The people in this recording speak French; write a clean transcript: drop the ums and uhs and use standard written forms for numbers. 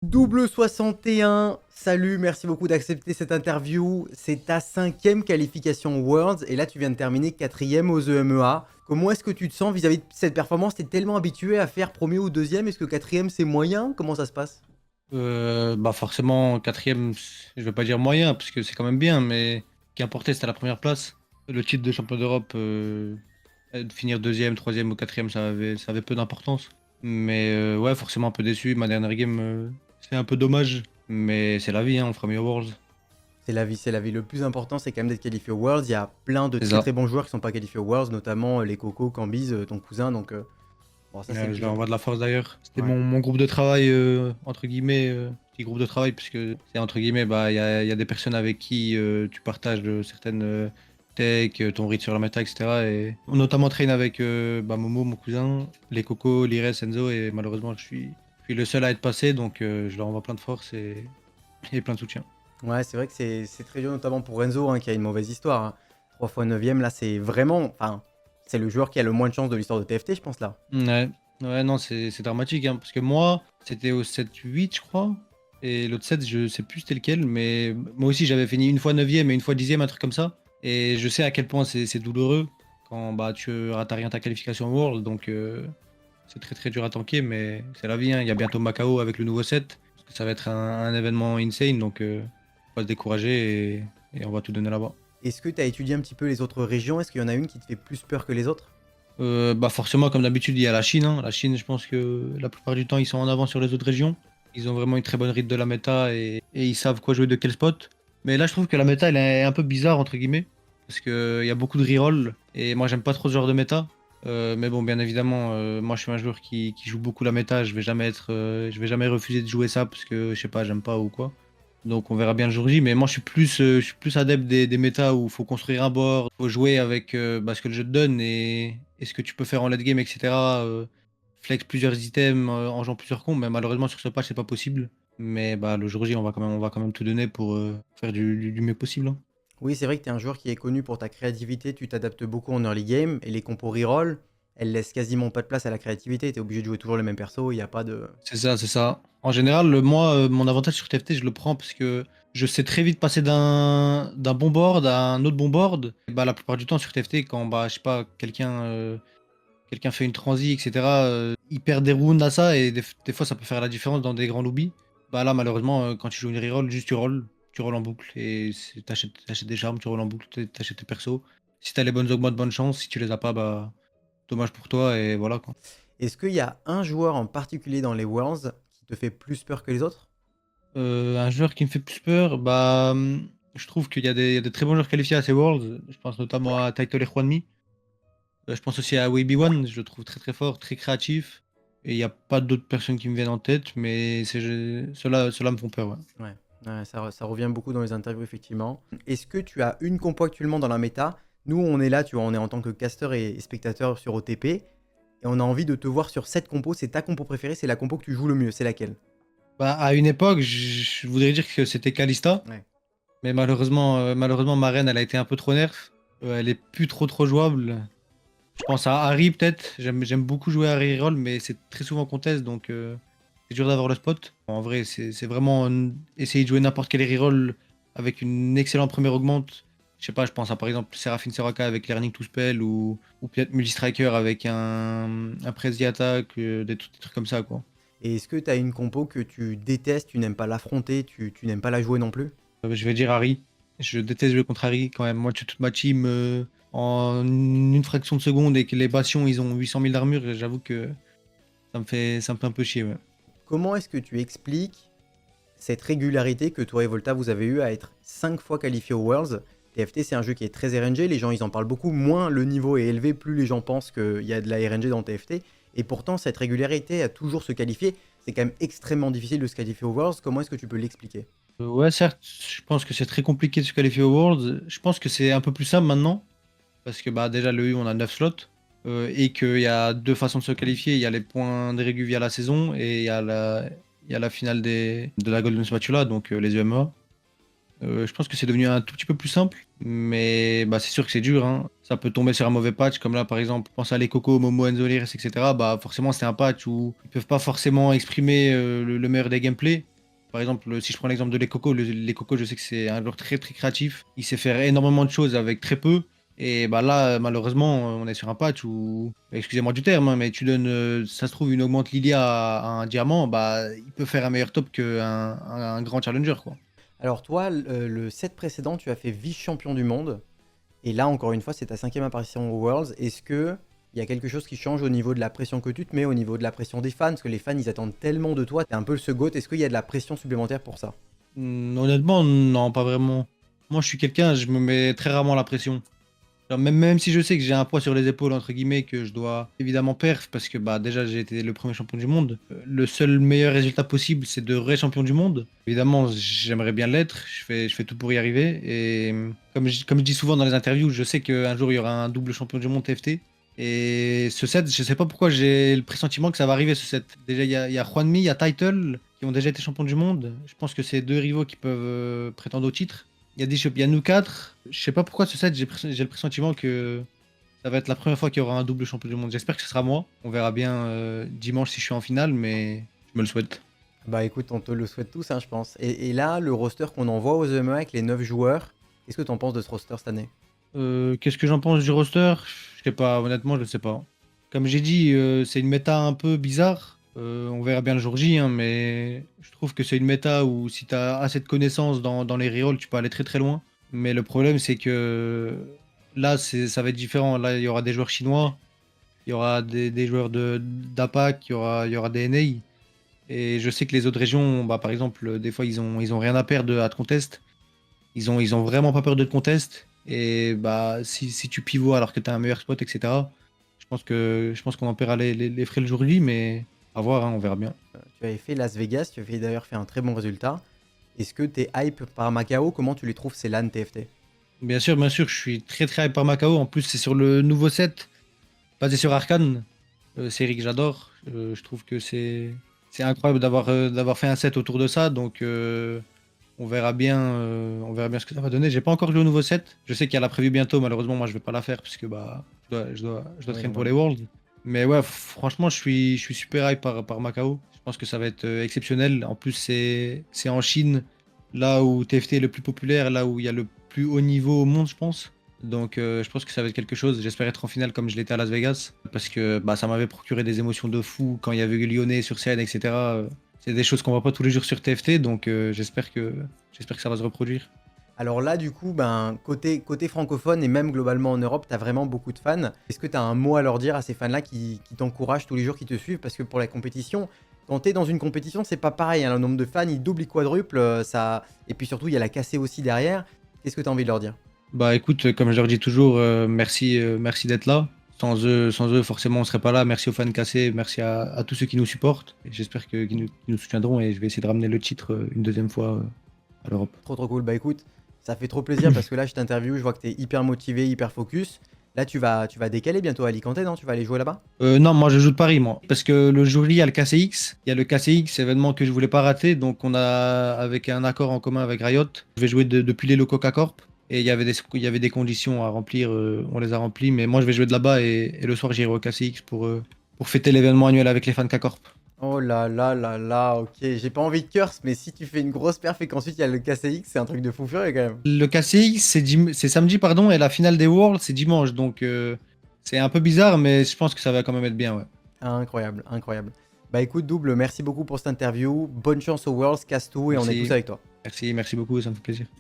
Double 61, salut, merci beaucoup d'accepter cette interview. C'est ta 5e qualification Worlds et là tu viens de terminer 4e aux EMEA. Comment est-ce que tu te sens vis-à-vis de cette performance? T'es tellement habitué à faire premier ou deuxième, est-ce que 4e c'est moyen? Comment ça se passe? Bah forcément, quatrième, je vais pas dire moyen, parce que c'est quand même bien, mais ce qui importait, c'était la première place. Le titre de champion d'Europe, de finir deuxième, troisième ou quatrième, ça avait peu d'importance. Mais ouais, forcément un peu déçu. Ma dernière game, c'est un peu dommage, mais c'est la vie, hein, on fera mieux au Worlds. C'est la vie, c'est la vie. Le plus important c'est quand même d'être qualifié aux Worlds. Il y a plein de C'est très ça. très bons joueurs qui sont pas qualifiés aux Worlds, notamment les Coco, Cambiz, ton cousin, donc bon, ça c'est le Je plus leur envoie de important. la force d'ailleurs. C'était Ouais. mon groupe de travail, entre guillemets, petit groupe de travail, puisque c'est entre guillemets, bah, il y a des personnes avec qui tu partages certaines tech, ton rythme sur la méta, etc. Et notamment traîne avec bah, Momo, mon cousin, les Coco, Lires, Enzo, et malheureusement, je suis le seul à être passé, donc je leur envoie plein de force et plein de soutien. Ouais, c'est vrai que c'est très dur, notamment pour Renzo, hein, qui a une mauvaise histoire, hein. 3 fois 9ème, là, c'est vraiment. Enfin, c'est le joueur qui a le moins de chance de l'histoire de TFT, je pense, là. Ouais, ouais, non, c'est dramatique, hein, parce que moi, c'était au 7-8, je crois. Et l'autre 7, je sais plus c'était lequel, mais moi aussi, j'avais fini une fois 9ème et une fois 10ème, un truc comme ça. Et je sais à quel point c'est douloureux quand bah, tu rates rien ta qualification au World, donc c'est très très dur à tanker, mais c'est la vie, hein. Il y a bientôt Macao avec le nouveau set, parce que ça va être un événement insane, donc faut pas se décourager et on va tout donner là-bas. Est-ce que tu as étudié un petit peu les autres régions? Est-ce qu'il y en a une qui te fait plus peur que les autres? Bah forcément, comme d'habitude, il y a la Chine, hein. La Chine, je pense que la plupart du temps, ils sont en avance sur les autres régions. Ils ont vraiment une très bonne rythme de la méta et ils savent quoi jouer de quel spot. Mais là, je trouve que la méta, elle est un peu bizarre, entre guillemets, parce qu'il y a beaucoup de reroll et moi, j'aime pas trop ce genre de méta. Mais bon, bien évidemment, moi, je suis un joueur qui joue beaucoup la méta. Je vais jamais refuser de jouer ça parce que, je sais pas, j'aime pas ou quoi. Donc on verra bien le jour J, mais moi je suis plus adepte des méta où il faut construire un board, faut jouer avec bah, ce que le jeu te donne et ce que tu peux faire en late game, etc. Flex plusieurs items en jouant plusieurs combos, mais malheureusement sur ce patch c'est pas possible. Mais bah, le jour J on va quand même tout donner pour faire du mieux possible, hein. Oui, c'est vrai que tu es un joueur qui est connu pour ta créativité, tu t'adaptes beaucoup en early game, et les compos reroll, elles laissent quasiment pas de place à la créativité. Tu es obligé de jouer toujours le même perso, il n'y a pas de. C'est ça, c'est ça. En général, moi, mon avantage sur TFT, je le prends parce que je sais très vite passer d'un bon board à un autre bon board. Et bah, la plupart du temps sur TFT, quand bah, je sais pas, quelqu'un fait une transi, etc., il perd des rounds à ça et des fois ça peut faire la différence dans des grands lobbies. Bah là, malheureusement, quand tu joues une reroll, juste tu rolls en boucle et t'achètes des charmes, tu rolls en boucle, t'achètes tes persos. Si t'as les bonnes augmentes, bonne chance. Si tu les as pas, bah dommage pour toi et voilà quoi. Est-ce qu'il y a un joueur en particulier dans les Worlds qui te fait plus peur que les autres? Un joueur qui me fait plus peur, bah je trouve qu'il y a des très bons joueurs qualifiés à ces Worlds. Je pense notamment à Title et Juanmi. Je pense aussi à Wavy1, je le trouve très très fort, très créatif. Et il n'y a pas d'autres personnes qui me viennent en tête, mais ceux-là me font peur, ouais. Ouais, ouais, ça revient beaucoup dans les interviews, effectivement. Est-ce que tu as une compo actuellement dans la méta? Nous, on est là, tu vois, on est en tant que caster et spectateur sur OTP, et on a envie de te voir sur cette compo. C'est ta compo préférée, c'est la compo que tu joues le mieux. C'est laquelle? Bah, à une époque, je voudrais dire que c'était Kalista, Ouais. mais malheureusement, ma reine, elle a été un peu trop nerf. Elle est plus trop jouable. Je pense à Harry, peut-être. J'aime beaucoup jouer à Harry Roll, mais c'est très souvent contest, donc c'est dur d'avoir le spot. En vrai, c'est vraiment essayer de jouer n'importe quel reroll avec une excellente première augmente. Je sais pas, je pense à par exemple Seraphine Soraka avec Learning to Spell ou peut-être Multistriker avec un Prezi Attack, des trucs comme ça, quoi. Et est-ce que tu as une compo que tu détestes, tu n'aimes pas l'affronter, tu n'aimes pas la jouer non plus? Je vais dire Harry. Je déteste jouer contre Harry quand même. Moi, je tue toute ma team en une fraction de seconde et que les bastions ils ont 800 000 d'armure, j'avoue que ça me fait un peu chier, ouais. Comment est-ce que tu expliques cette régularité que toi et Volta vous avez eu à être 5 fois qualifié aux Worlds? TFT, c'est un jeu qui est très RNG, les gens ils en parlent beaucoup, moins le niveau est élevé, plus les gens pensent qu'il y a de la RNG dans TFT. Et pourtant, cette régularité à toujours se qualifier, c'est quand même extrêmement difficile de se qualifier aux Worlds. Comment est-ce que tu peux l'expliquer? Ouais, certes, je pense que c'est très compliqué de se qualifier au Worlds. Je pense que c'est un peu plus simple maintenant, parce que bah, déjà, le U, on a 9 slots, et qu'il y a deux façons de se qualifier. Il y a les points de régu via la saison, et il y a la finale de la Golden Spatula, donc les UMA. Je pense que c'est devenu un tout petit peu plus simple, mais bah, c'est sûr que c'est dur, hein. Ça peut tomber sur un mauvais patch, comme là par exemple, pense à les Coco, Momo, Enzo, Liris, etc. Bah, forcément, c'est un patch où ils peuvent pas forcément exprimer le meilleur des gameplays. Par exemple, si je prends l'exemple de Les Cocos, Les Cocos, je sais que c'est un joueur très très créatif. Il sait faire énormément de choses avec très peu. Et bah là, malheureusement, on est sur un patch où, excusez-moi du terme, hein, mais tu donnes, ça se trouve, une augmente Lilia à un diamant, bah il peut faire un meilleur top qu'un grand challenger, quoi. Alors toi, le set précédent, tu as fait vice-champion du monde. Et là, encore une fois, c'est ta 5e apparition au Worlds. Est-ce que il y a quelque chose qui change au niveau de la pression que tu te mets, au niveau de la pression des fans? Parce que les fans, ils attendent tellement de toi. T'es un peu le GOAT. Est-ce qu'il y a de la pression supplémentaire pour ça? Honnêtement, non, pas vraiment. Moi, je suis quelqu'un, je me mets très rarement la pression. Genre, même si je sais que j'ai un poids sur les épaules, entre guillemets, que je dois évidemment perf, parce que bah, déjà j'ai été le premier champion du monde. Le seul meilleur résultat possible, c'est de champion du monde. Évidemment, j'aimerais bien l'être, je fais tout pour y arriver. Et comme je dis souvent dans les interviews, je sais qu'un jour il y aura un double champion du monde TFT. Et ce set, je sais pas pourquoi j'ai le pressentiment que ça va arriver ce set. Déjà, il y a Juanmi, il y a Title, qui ont déjà été champions du monde. Je pense que c'est deux rivaux qui peuvent prétendre au titre. Il y a des shops, il y a nous quatre. Je sais pas pourquoi ce set, j'ai le pressentiment que ça va être la première fois qu'il y aura un double champion du monde. J'espère que ce sera moi. On verra bien dimanche si je suis en finale, mais je me le souhaite. Bah écoute, on te le souhaite tous, hein, je pense. Et là, le roster qu'on envoie aux EMEA avec les 9 joueurs, qu'est-ce que t'en penses de ce roster cette année? Qu'est-ce que j'en pense du roster? Je sais pas, honnêtement, je ne sais pas. Comme j'ai dit, c'est une méta un peu bizarre. On verra bien le jour J, hein, mais je trouve que c'est une méta où si tu as assez de connaissances dans les rerolls, tu peux aller très très loin. Mais le problème, c'est que là, ça va être différent. Là, il y aura des joueurs chinois, il y aura des joueurs d'APAC, il y aura des NA. Et je sais que les autres régions, bah, par exemple, des fois, ils ont rien à perdre à te contest. Ils ont vraiment pas peur de te contest. Et bah, si tu pivots alors que tu as un meilleur spot, etc., je pense qu'on en paiera les frais le jour J, mais à voir, hein, on verra bien. Tu avais fait Las Vegas, tu avais d'ailleurs fait un très bon résultat. Est-ce que t'es hype par Macao? Comment tu les trouves ces LAN TFT? Bien sûr, je suis très très hype par Macao. En plus, c'est sur le nouveau set, basé sur Arcane, série que j'adore. Je trouve que c'est incroyable d'avoir fait un set autour de ça. Donc, on verra bien ce que ça va donner. J'ai pas encore joué au nouveau set. Je sais qu'il y a la prévue bientôt. Malheureusement, moi, je vais pas la faire parce que bah, je dois Ouais, traîner pour normal. les Worlds. Mais ouais, franchement, je suis super hype par Macao. Je pense que ça va être exceptionnel. En plus, c'est en Chine, là où TFT est le plus populaire, là où il y a le plus haut niveau au monde, je pense. Donc, je pense que ça va être quelque chose. J'espère être en finale comme je l'étais à Las Vegas. Parce que bah, ça m'avait procuré des émotions de fou quand il y avait eu Lyonnais sur scène, etc. C'est des choses qu'on voit pas tous les jours sur TFT. Donc, j'espère que ça va se reproduire. Alors là, du coup, ben, côté francophone et même globalement en Europe, tu as vraiment beaucoup de fans. Est-ce que tu as un mot à leur dire à ces fans-là qui t'encouragent tous les jours, qui te suivent? Parce que pour la compétition, quand tu es dans une compétition, c'est pas pareil, hein, le nombre de fans, il double, il quadruple. Ça... Et puis surtout, il y a la cassée aussi derrière. Qu'est-ce que tu as envie de leur dire? Bah écoute, comme je leur dis toujours, merci d'être là. Sans eux, forcément, on serait pas là. Merci aux fans cassés, merci à tous ceux qui nous supportent. Et j'espère qu'ils nous soutiendront et je vais essayer de ramener le titre une deuxième fois à l'Europe. Trop trop cool. Bah écoute, ça fait trop plaisir parce que là, je t'interview, je vois que tu es hyper motivé, hyper focus. Là, tu vas décaler bientôt à Alicante, non? Tu vas aller jouer là-bas? Non, moi je joue de Paris, moi. Parce que le jour J, il y a le KCX. Il y a le KCX, événement que je voulais pas rater. Donc on a, avec un accord en commun avec Riot, je vais jouer depuis les locaux K-Corp. Et il y avait des conditions à remplir, on les a remplies. Mais moi je vais jouer de là-bas et le soir j'irai au KCX pour fêter l'événement annuel avec les fans K-Corp. Oh là là là là, ok. J'ai pas envie de curse, mais si tu fais une grosse perf et qu'ensuite il y a le KCX, c'est un truc de fou furieux quand même. Le KCX, c'est samedi, pardon, et la finale des Worlds, c'est dimanche. Donc c'est un peu bizarre, mais je pense que ça va quand même être bien, ouais. Incroyable, incroyable. Bah écoute, Double, merci beaucoup pour cette interview. Bonne chance aux Worlds, casse tout et on est tous Merci, avec toi. merci beaucoup, ça me fait plaisir.